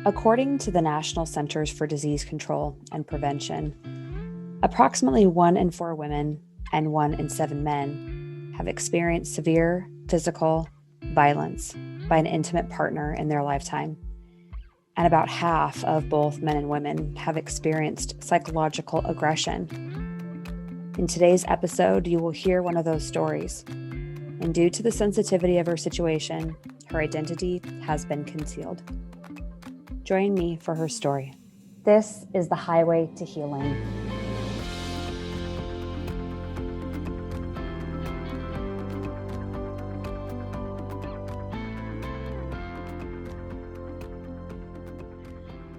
According to the National Centers for Disease Control and Prevention, approximately 1 in 4 women and 1 in 7 men have experienced severe physical violence by an intimate partner in their lifetime. And about half of both men and women have experienced psychological aggression. In today's episode, you will hear one of those stories. And due to the sensitivity of her situation, her identity has been concealed. Join me for her story. This is the highway to healing.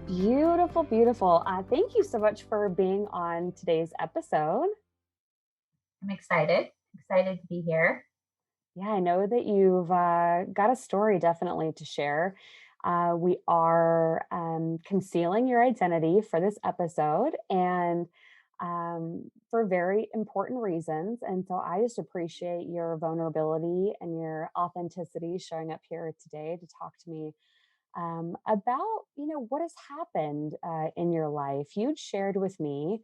Beautiful, beautiful. Thank you so much for being on today's episode. I'm excited to be here. Yeah, I know that you've got a story definitely to share. We are concealing your identity for this episode and for very important reasons. And so I just appreciate your vulnerability and your authenticity showing up here today to talk to me about, what has happened in your life. You'd shared with me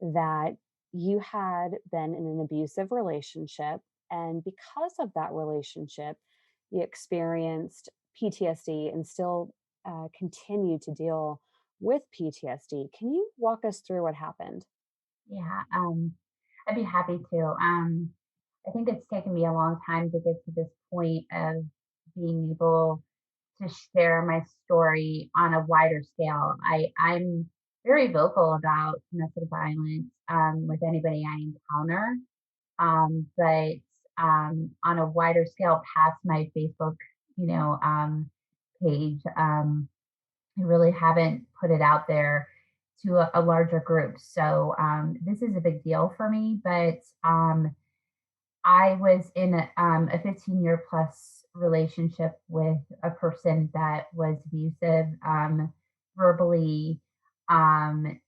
that you had been in an abusive relationship. And because of that relationship, you experienced PTSD and still continue to deal with PTSD. Can you walk us through what happened? Yeah, I'd be happy to. I think it's taken me a long time to get to this point of being able to share my story on a wider scale. I'm very vocal about domestic violence with anybody I encounter, but on a wider scale, past my Facebook, page. I really haven't put it out there to a larger group. So this is a big deal for me. But I was in a 15-year plus relationship with a person that was abusive, verbally. Um,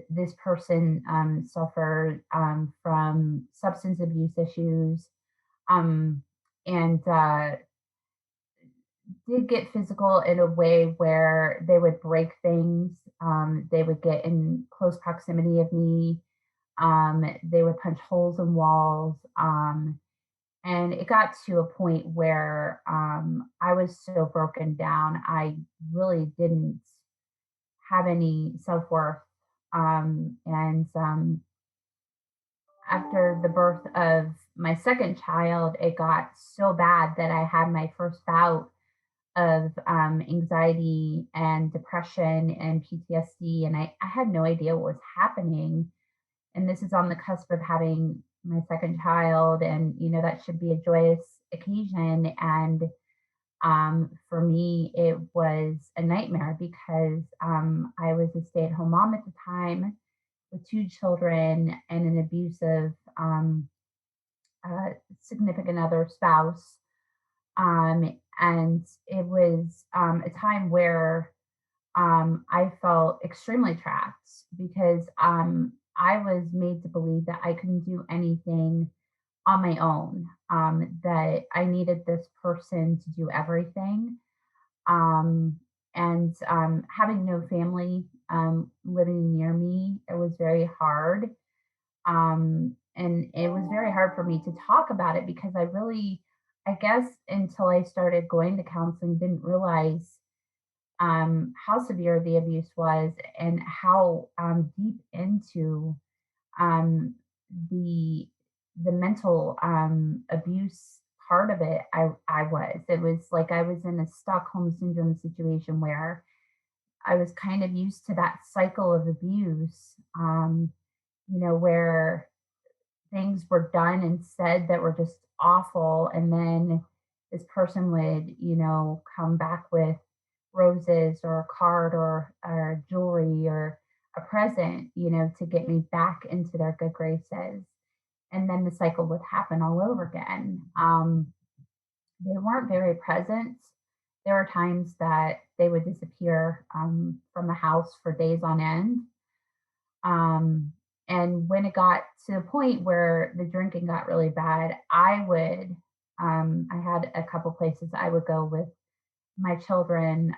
this person suffered from substance abuse issues, um, and did get physical in a way where they would break things. They would get in close proximity of me. They would punch holes in walls. And it got to a point where I was so broken down, I really didn't have any self worth. And after the birth of my second child, it got so bad that I had my first bout of anxiety and depression and PTSD. And I had no idea what was happening. And this is on the cusp of having my second child. And, that should be a joyous occasion. And for me, it was a nightmare because I was a stay at home mom at the time with two children and an abusive uh, significant other spouse. And it was a time where I felt extremely trapped because I was made to believe that I couldn't do anything on my own, that I needed this person to do everything. Um, and having no family living near me, it was very hard. And it was very hard for me to talk about it because I guess until I started going to counseling, didn't realize how severe the abuse was and how deep into um, the the mental abuse part of it I was. It was like I was in a Stockholm Syndrome situation where I was kind of used to that cycle of abuse, where things were done and said that were just awful. And then this person would, come back with roses or a card or jewelry or a present, to get me back into their good graces. And then the cycle would happen all over again. They weren't very present. There were times that they would disappear from the house for days on end. Um, and when it got to the point where the drinking got really bad, I had a couple places I would go with my children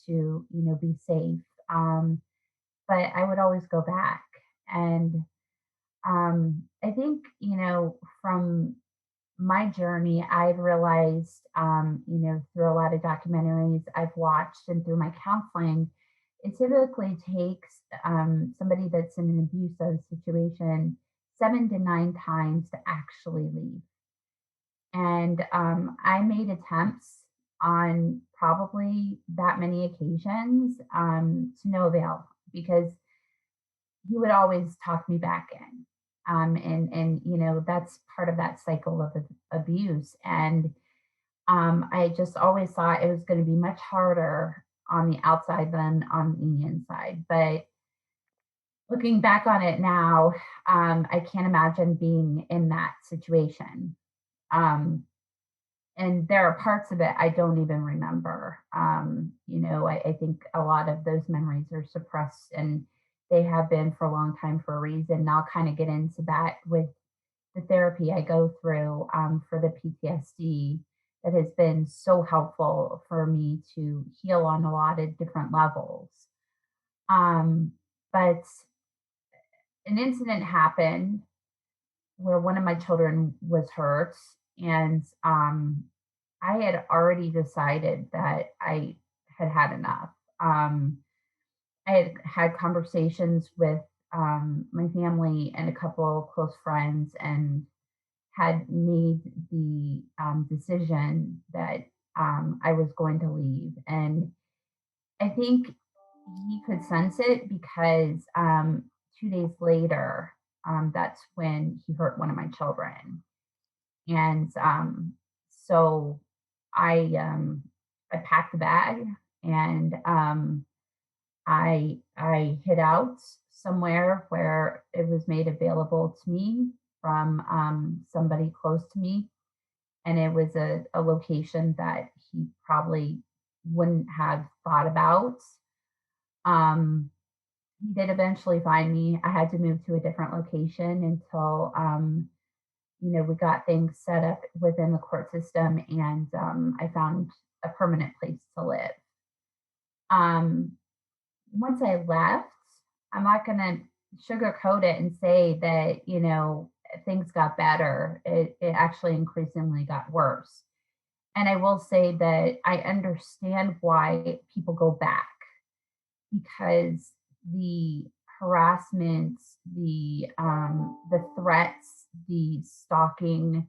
to, be safe. But I would always go back. And I think, from my journey, I've realized, through a lot of documentaries I've watched and through my counseling, it typically takes somebody that's in an abusive situation 7 to 9 times to actually leave. And I made attempts on probably that many occasions to no avail because he would always talk me back in. And that's part of that cycle of abuse. And I just always thought it was going to be much harder on the outside than on the inside. But looking back on it now, I can't imagine being in that situation. Um, and there are parts of it I don't even remember. I think a lot of those memories are suppressed and they have been for a long time for a reason. And I'll kind of get into that with the therapy I go through for the PTSD that has been so helpful for me to heal on a lot of different levels. But an incident happened where one of my children was hurt, and I had already decided that I had had enough. Um, I had had conversations with my family and a couple close friends, and had made the decision that I was going to leave. And I think he could sense it because 2 days later, that's when he hurt one of my children. And so I packed the bag and I hid out somewhere where it was made available to me from somebody close to me, and it was a location that he probably wouldn't have thought about. Um, he did eventually find me. I had to move to a different location until we got things set up within the court system, and I found a permanent place to live. Um, Once I left, I'm not going to sugarcoat it and say that, things got better. It actually increasingly got worse. And I will say that I understand why people go back because the harassment, the threats, the stalking,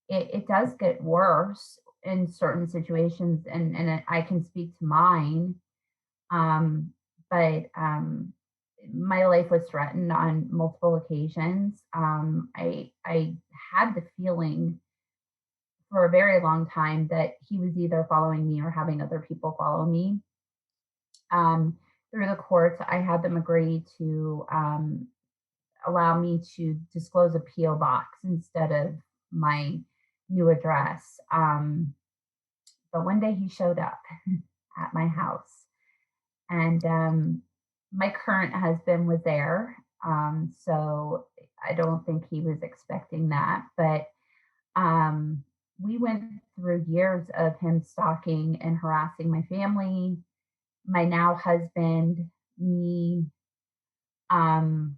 it does get worse in certain situations, and I can speak to mine. Um, but my life was threatened on multiple occasions. I had the feeling for a very long time that he was either following me or having other people follow me. Through the courts, I had them agree to allow me to disclose a PO box instead of my new address. But one day he showed up at my house, and my current husband was there. So I don't think he was expecting that. But we went through years of him stalking and harassing my family, my now husband, me, um,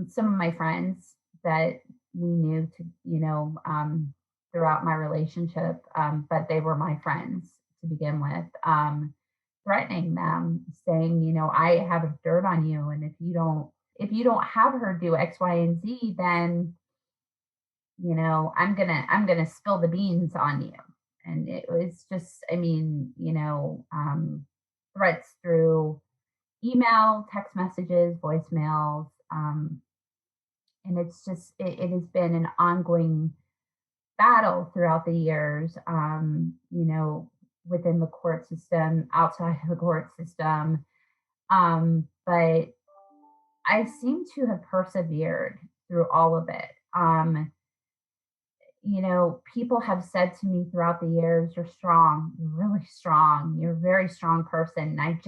some of my friends that we knew throughout my relationship, but they were my friends to begin with. Threatening them, saying, I have dirt on you, and if you don't have her do X, Y, and Z, then I'm gonna spill the beans on you. And it was just, I mean, threats through email, text messages, voicemails, and it's just it has been an ongoing battle throughout the years. Within the court system, outside of the court system. But I seem to have persevered through all of it. People have said to me throughout the years, "You're strong. You're really strong. You're a very strong person." And I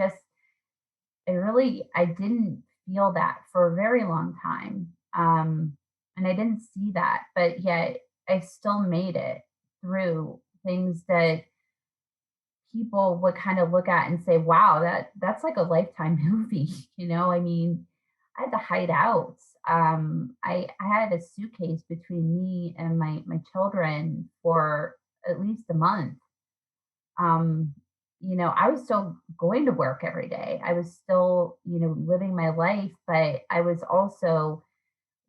didn't feel that for a very long time. And I didn't see that, but yet I still made it through things that people would kind of look at and say, "Wow, that's like a Lifetime movie." I mean, I had to hide out. I had a suitcase between me and my children for at least a month. Um, I was still going to work every day. I was still, living my life, but I was also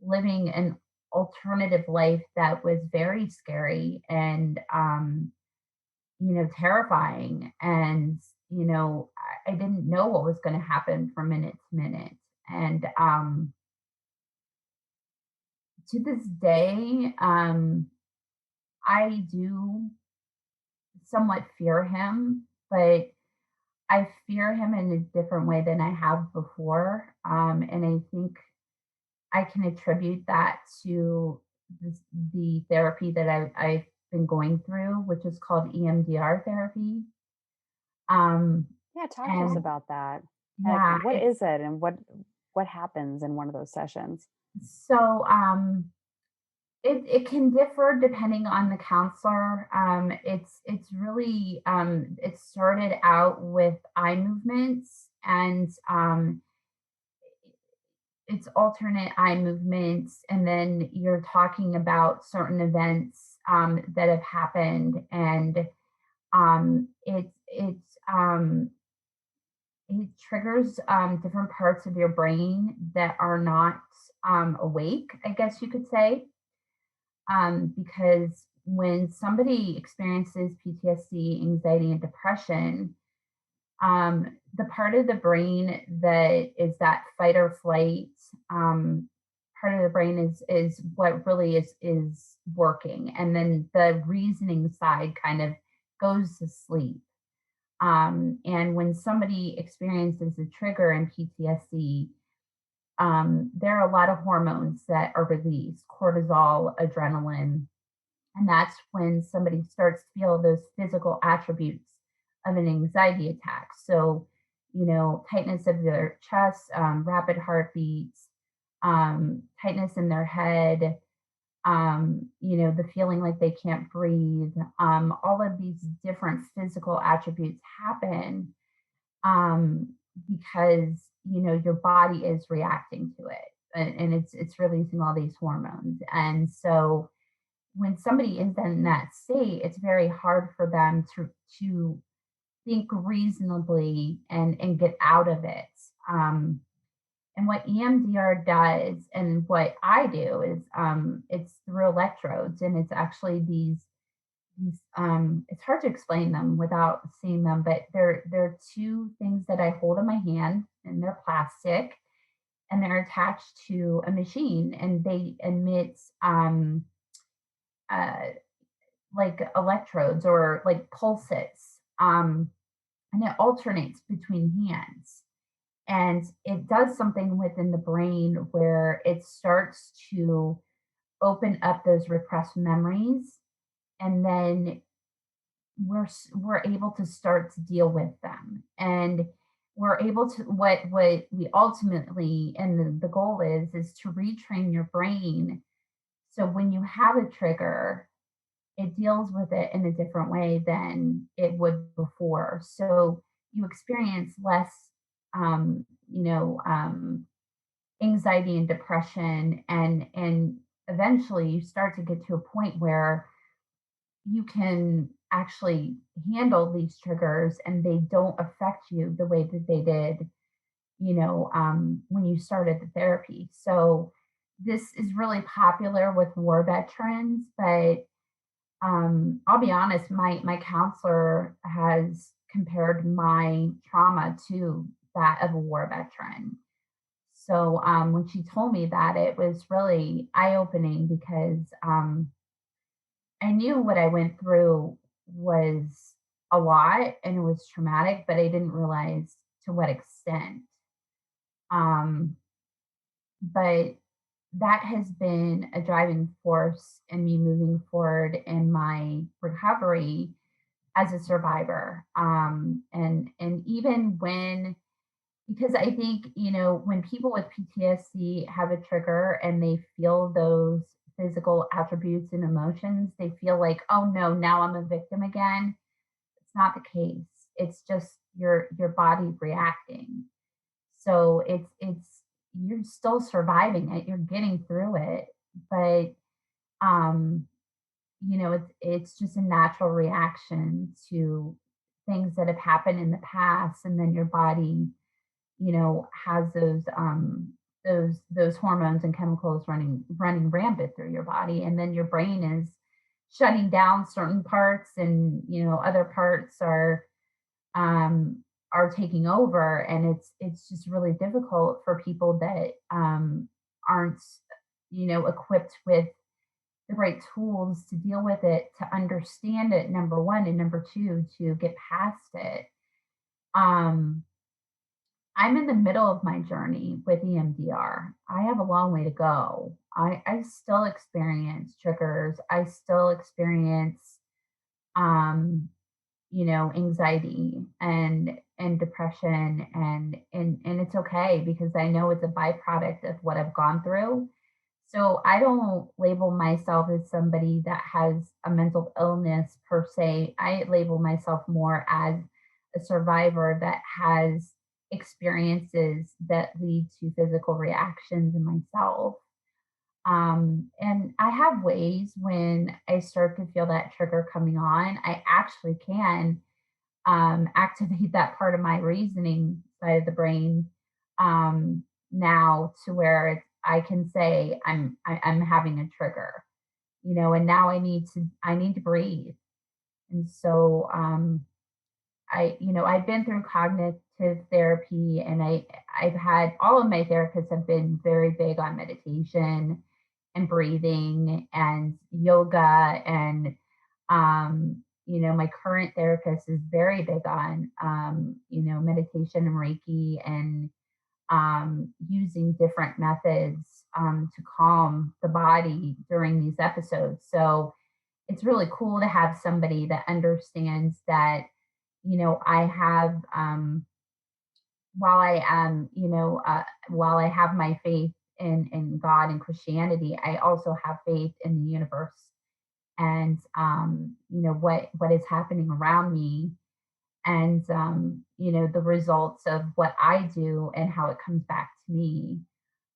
living an alternative life that was very scary and terrifying. And, I didn't know what was going to happen from minute to minute. And to this day, I do somewhat fear him, but I fear him in a different way than I have before. And I think I can attribute that to the therapy that I've been going through, which is called EMDR therapy. Um, Yeah, talk to us and about that. Like, yeah, what is it, and what happens in one of those sessions? so it can differ depending on the counselor. It's really it started out with eye movements, and it's alternate eye movements, and then you're talking about certain events that have happened, and it triggers different parts of your brain that are not awake, I guess you could say, because when somebody experiences PTSD, anxiety, and depression, the part of the brain that is that fight or flight part of the brain is what really is working, and then the reasoning side kind of goes to sleep. And when somebody experiences a trigger in PTSD, there are a lot of hormones that are released: cortisol, adrenaline, and that's when somebody starts to feel those physical attributes of an anxiety attack. So, tightness of their chest, rapid heartbeats, tightness in their head, the feeling like they can't breathe. All of these different physical attributes happen um, because, your body is reacting to it, and it's releasing all these hormones. And so, when somebody is in that state, it's very hard for them to think reasonably and get out of it. And what EMDR does, and what I do, is it's through electrodes, and it's actually these. It's hard to explain them without seeing them, but they're two things that I hold in my hand, and they're plastic, and they're attached to a machine, and they emit uh, like electrodes or like pulses, and it alternates between hands. And it does something within the brain where it starts to open up those repressed memories, and then we're able to start to deal with them, and we're able to, what we ultimately, and the goal is to retrain your brain, so when you have a trigger, it deals with it in a different way than it would before. So you experience less, um, you know, um, anxiety and depression, and eventually you start to get to a point where you can actually handle these triggers, and they don't affect you the way that they did, when you started the therapy. So this is really popular with war veterans, but I'll be honest, my counselor has compared my trauma to that of a war veteran. So when she told me that, it was really eye opening, because I knew what I went through was a lot and it was traumatic, but I didn't realize to what extent. Um, but that has been a driving force in me moving forward in my recovery as a survivor. And even when, because I think, when people with PTSD have a trigger and they feel those physical attributes and emotions, they feel like, oh no, now I'm a victim again. It's not the case. it's just your body reacting. So it's you're still surviving it, you're getting through it, but um it's just a natural reaction to things that have happened in the past, and then your body, has those hormones and chemicals running rampant through your body, and then your brain is shutting down certain parts, and other parts um are taking over, and it's just really difficult for people that aren't equipped with the right tools to deal with it, to understand it, number one, and number two, to get past it. um I'm in the middle of my journey with EMDR. I have a long way to go. I still experience triggers. I still experience, um, anxiety and depression, and it's okay because I know it's a byproduct of what I've gone through. So I don't label myself as somebody that has a mental illness per se. I label myself more as a survivor that has experiences that lead to physical reactions in myself. And I have ways when I start to feel that trigger coming on, I actually can activate that part of my reasoning side of the brain, now, to where I can say I'm having a trigger, and now I need to breathe. And so I've been through cognitive therapy, and I've had all of my therapists have been very big on meditation and breathing and yoga, and my current therapist is very big on meditation and Reiki, and using different methods to calm the body during these episodes. So it's really cool to have somebody that understands that, I have, while I am, while I have my faith in God and Christianity, I also have faith in the universe, and what is happening around me, and the results of what I do and how it comes back to me.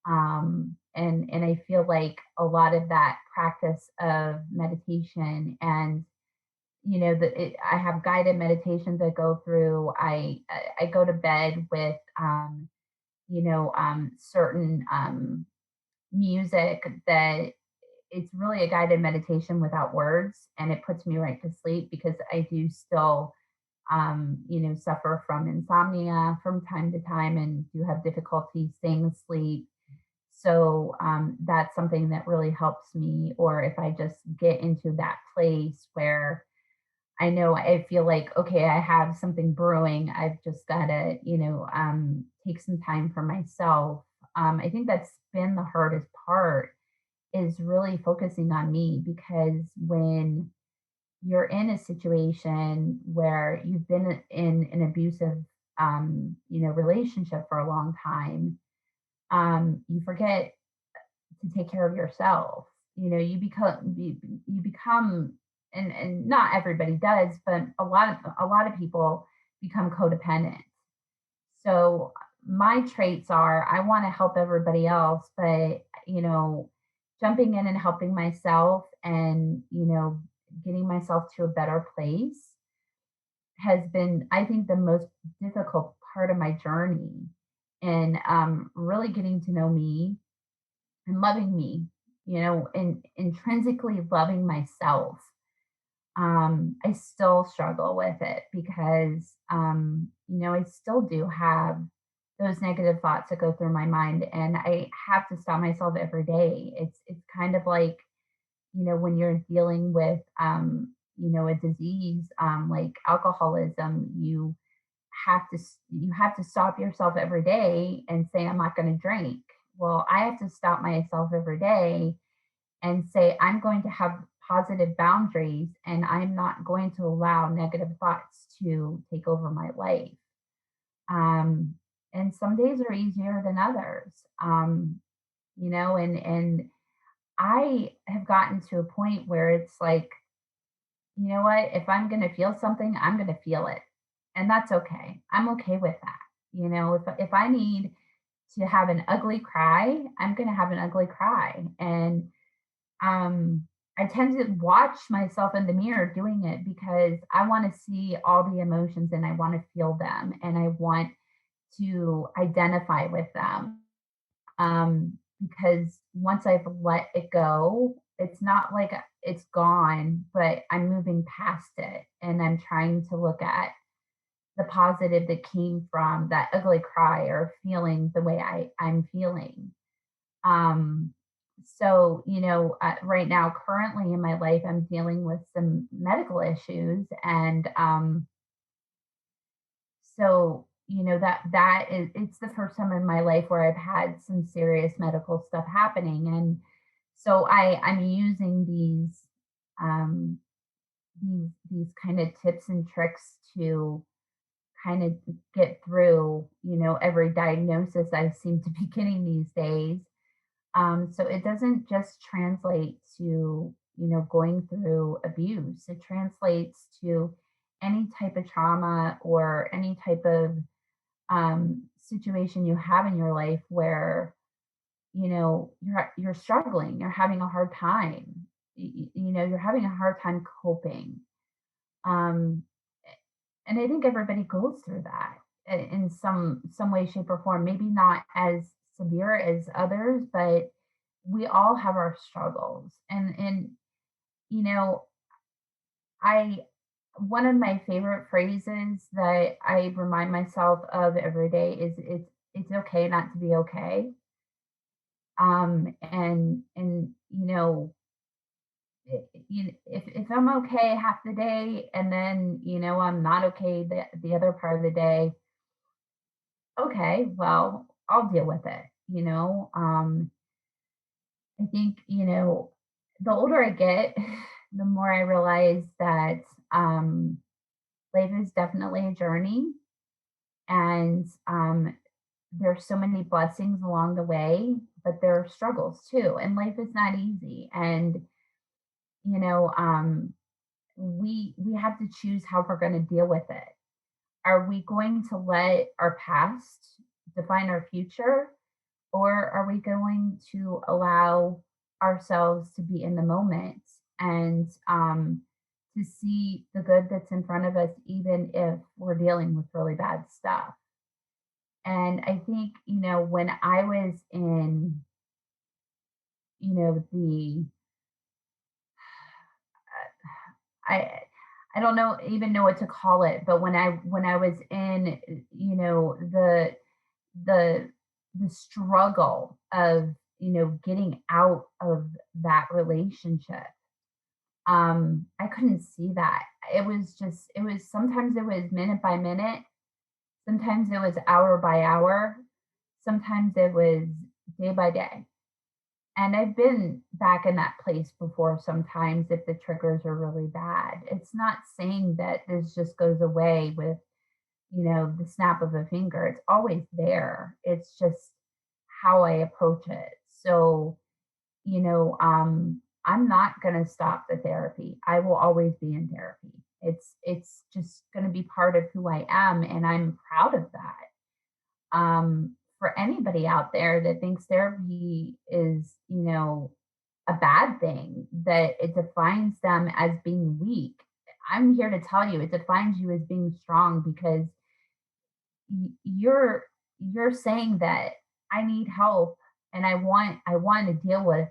And I feel like a lot of that practice of meditation, and I have guided meditations I go through. I go to bed with certain music that it's really a guided meditation without words, and it puts me right to sleep because I do still suffer from insomnia from time to time, and do have difficulty staying asleep. So that's something that really helps me. Or if I just get into that place where I know I feel like, okay, I have something brewing, I've just got to, take some time for myself. I think that's been the hardest part, is really focusing on me, because when you're in a situation where you've been in an abusive relationship for a long time, you forget to take care of yourself. You become, and not everybody does, but a lot of people become codependent. So my traits are, I want to help everybody else, but jumping in and helping myself, and getting myself to a better place has been, I think, the most difficult part of my journey. And really getting to know me and loving me, and intrinsically loving myself. I still struggle with it because, I still do have those negative thoughts that go through my mind, and I have to stop myself every day. It's kind of like, when you're dealing with, a disease, like alcoholism, you have to stop yourself every day and say, I'm not going to drink. Well, I have to stop myself every day and say, I'm going to have positive boundaries, and I'm not going to allow negative thoughts to take over my life. Um, and some days are easier than others. And I have gotten to a point where it's like, you know what, if I'm going to feel something, I'm going to feel it. and that's okay. I'm okay with that. If I need to have an ugly cry, I'm going to have an ugly cry. And um, I tend to watch myself in the mirror doing it because I want to see all the emotions and I want to feel them and I want to identify with them. Because once I've let it go, it's not like it's gone, but I'm moving past it and I'm trying to look at the positive that came from that ugly cry or feeling the way I'm feeling. Um, right now, currently in my life, I'm dealing with some medical issues, and that is it's the first time in my life where I've had some serious medical stuff happening, and so I'm using um, these kind of tips and tricks to kind of get through, every diagnosis I seem to be getting these days. So it doesn't just translate to, going through abuse. It translates to any type of trauma or any type of situation you have in your life where, you're struggling, you're having a hard time, you're having a hard time coping. Um, and I think everybody goes through that in some way, shape, or form. Maybe not as severe as others, but we all have our struggles. And you know, I one of my favorite phrases that I remind myself of every day is it's okay not to be okay. And if I'm okay half the day and then I'm not okay the other part of the day, okay, well, I'll deal with it. I think, the older I get, the more I realize that um, life is definitely a journey. And there's so many blessings along the way, but there are struggles too. And life is not easy. And, you know, um, we have to choose how we're going to deal with it. Are we going to let our past define our future? Or are we going to allow ourselves to be in the moment and to see the good that's in front of us, even if we're dealing with really bad stuff? And I think, when I was in, the, I, I don't know even know what to call it, but when I was in, the the struggle of getting out of that relationship, I couldn't see that. It was sometimes it was minute by minute, sometimes it was hour by hour, sometimes it was day by day. And I've been back in that place before sometimes if the triggers are really bad. It's not saying that this just goes away with the snap of a finger. It's always there. It's just how I approach it. So, I'm not going to stop the therapy. I will always be in therapy. It's just going to be part of who I am, and I'm proud of that. For anybody out there that thinks therapy is, a bad thing, that it defines them as being weak, I'm here to tell you it defines you as being strong because you're saying that I need help and I want to deal with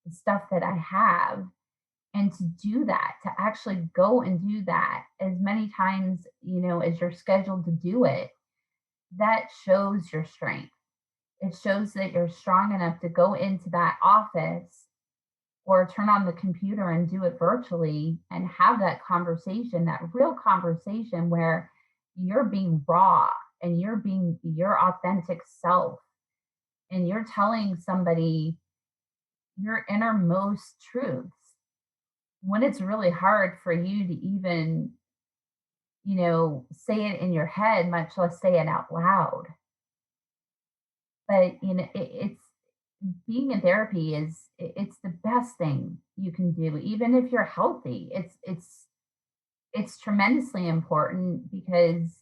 the stuff that I have, and to do that, to actually go and do that as many times, as you're scheduled to do it, that shows your strength. It shows that you're strong enough to go into that office or turn on the computer and do it virtually and have that conversation, that real conversation where you're being raw and you're being your authentic self and you're telling somebody your innermost truths when it's really hard for you to even, say it in your head, much less say it out loud. But, it's being in therapy it's the best thing you can do, even if you're healthy. It's tremendously important because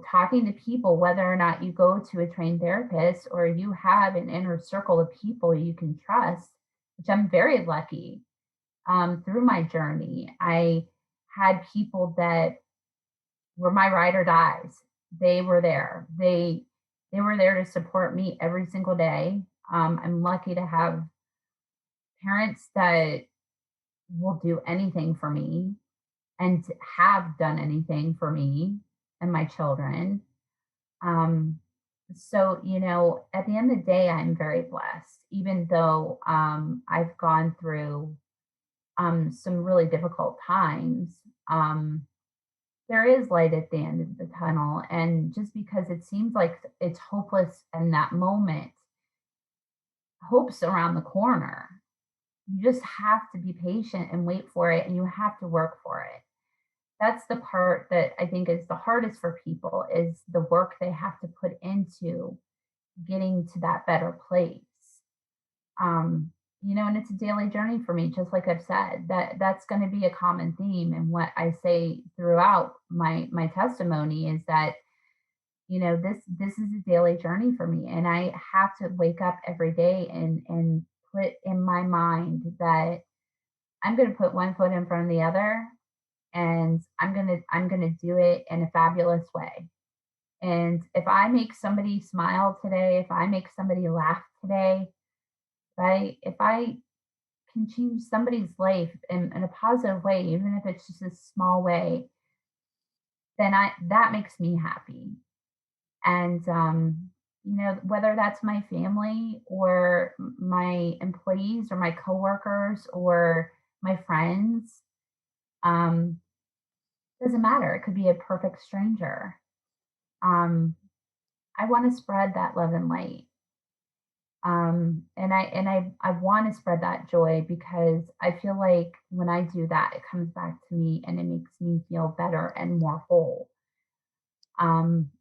talking to people, whether or not you go to a trained therapist or you have an inner circle of people you can trust, which I'm very lucky. Through my journey, I had people that were my ride or dies. They were there. They were there to support me every single day. I'm lucky to have parents that will do anything for me and have done anything for me and my children. Um, so, at the end of the day, I'm very blessed, even though I've gone through some really difficult times. There is light at the end of the tunnel. And just because it seems like it's hopeless in that moment, hope's around the corner. You just have to be patient and wait for it, and you have to work for it. That's the part that I think is the hardest for people, is the work they have to put into getting to that better place. Um, and it's a daily journey for me, just like I've said. That's going to be a common theme, and what I say throughout my testimony is that this is a daily journey for me, and I have to wake up every day and put in my mind that I'm going to put one foot in front of the other, and I'm going to do it in a fabulous way. And if I make somebody smile today, if I make somebody laugh today, if I can change somebody's life in a positive way, even if it's just a small way, then I that makes me happy. And whether that's my family or my employees or my coworkers or my friends, um, doesn't matter. It could be a perfect stranger. Um, I want to spread that love and light. And I want to spread that joy, because I feel like when I do that, it comes back to me and it makes me feel better and more whole. Um,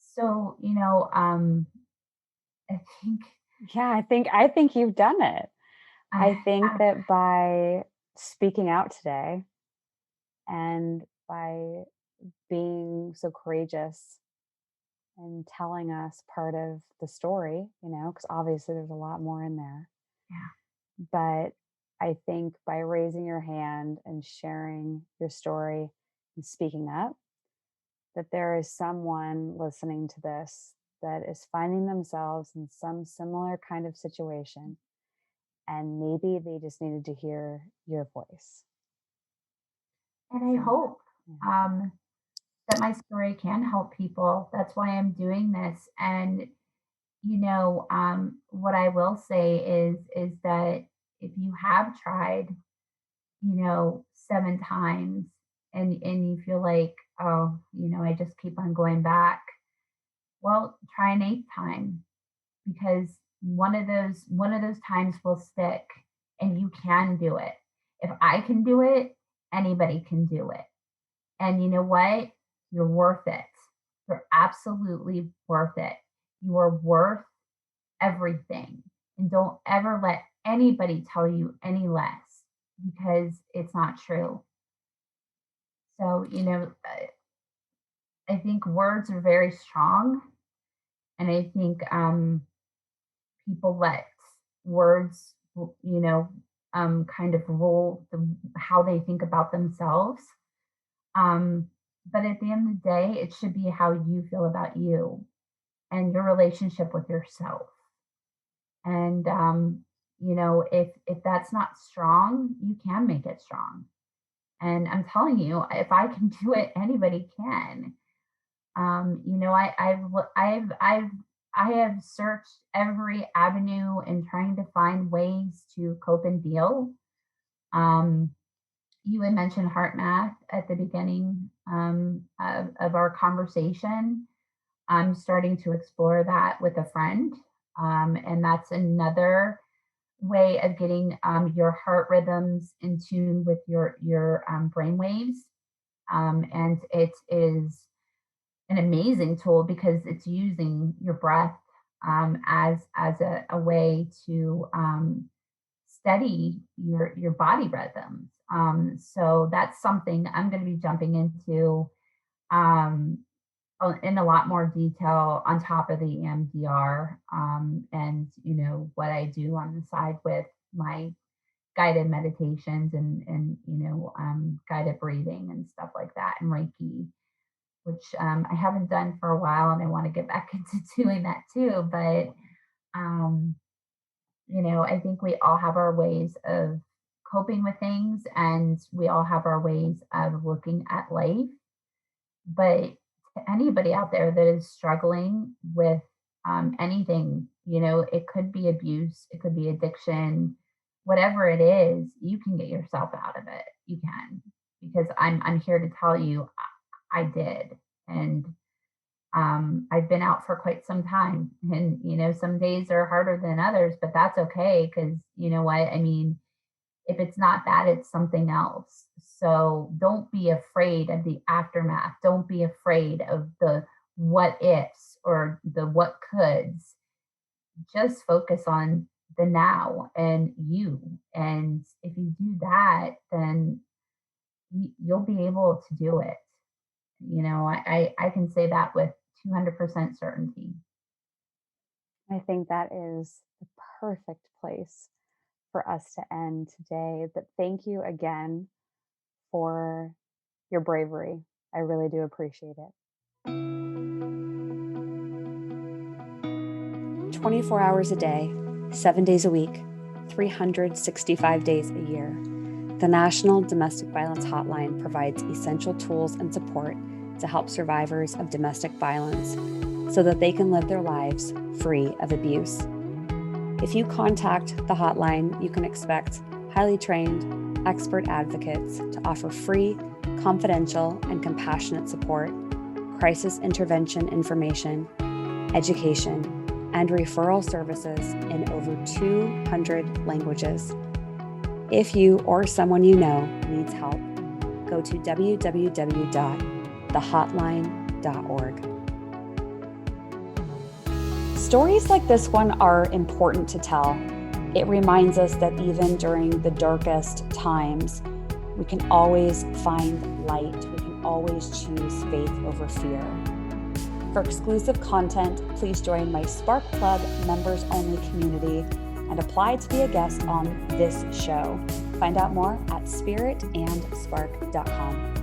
so I think Yeah, I think you've done it. I I, think I that by speaking out today and by being so courageous and telling us part of the story, because obviously there's a lot more in there. yeah, But I think by raising your hand and sharing your story and speaking up, that there is someone listening to this that is finding themselves in some similar kind of situation. And maybe they just needed to hear your voice. and I So, hope yeah. um, that my story can help people. That's why I'm doing this. And what I will say is that if you have tried, 7 times, and you feel like, oh, I just keep on going back, well, try an 8th time, because one of those times will stick, and you can do it. If I can do it, anybody can do it. And you know what? You're worth it. You're absolutely worth it. You are worth everything. And don't ever let anybody tell you any less, because it's not true. So, I think words are very strong. And I think people let words, kind of rule how they think about themselves. Um, but at the end of the day, it should be how you feel about you and your relationship with yourself. And if that's not strong, you can make it strong. And I'm telling you, if I can do it, anybody can. I have searched every avenue in trying to find ways to cope and deal. Um, you had mentioned heart math at the beginning of our conversation. I'm starting to explore that with a friend, and that's another way of getting your heart rhythms in tune with your brain waves. And it is an amazing tool, because it's using your breath as a way to steady your body rhythms. So that's something I'm going to be jumping into um, in a lot more detail on top of the EMDR, and what I do on the side with my guided meditations and guided breathing and stuff like that, and Reiki, which I haven't done for a while, and I want to get back into doing that too. But um, I think we all have our ways of coping with things, and we all have our ways of looking at life. But to anybody out there that is struggling with anything, it could be abuse, it could be addiction, whatever it is, you can get yourself out of it. You can, because I'm here to tell you, I did, and I've been out for quite some time, and some days are harder than others, but that's okay, because you know what I mean. If it's not that, it's something else. So don't be afraid of the aftermath. Don't be afraid of the what ifs or the what coulds. Just focus on the now and you. And if you do that, then you'll be able to do it. I can say that with 200% certainty. I think that is the perfect place for us to end today. But thank you again for your bravery. I really do appreciate it. 24 hours a day, 7 days a week, 365 days a year. The National Domestic Violence Hotline provides essential tools and support to help survivors of domestic violence so that they can live their lives free of abuse. If you contact the hotline, you can expect highly trained, expert advocates to offer free, confidential, and compassionate support, crisis intervention information, education, and referral services in over 200 languages. If you or someone you know needs help, go to www.thehotline.org. Stories like this one are important to tell. It reminds us that even during the darkest times, we can always find light. We can always choose faith over fear. For exclusive content, please join my Spark Club members-only community and apply to be a guest on this show. Find out more at spiritandspark.com.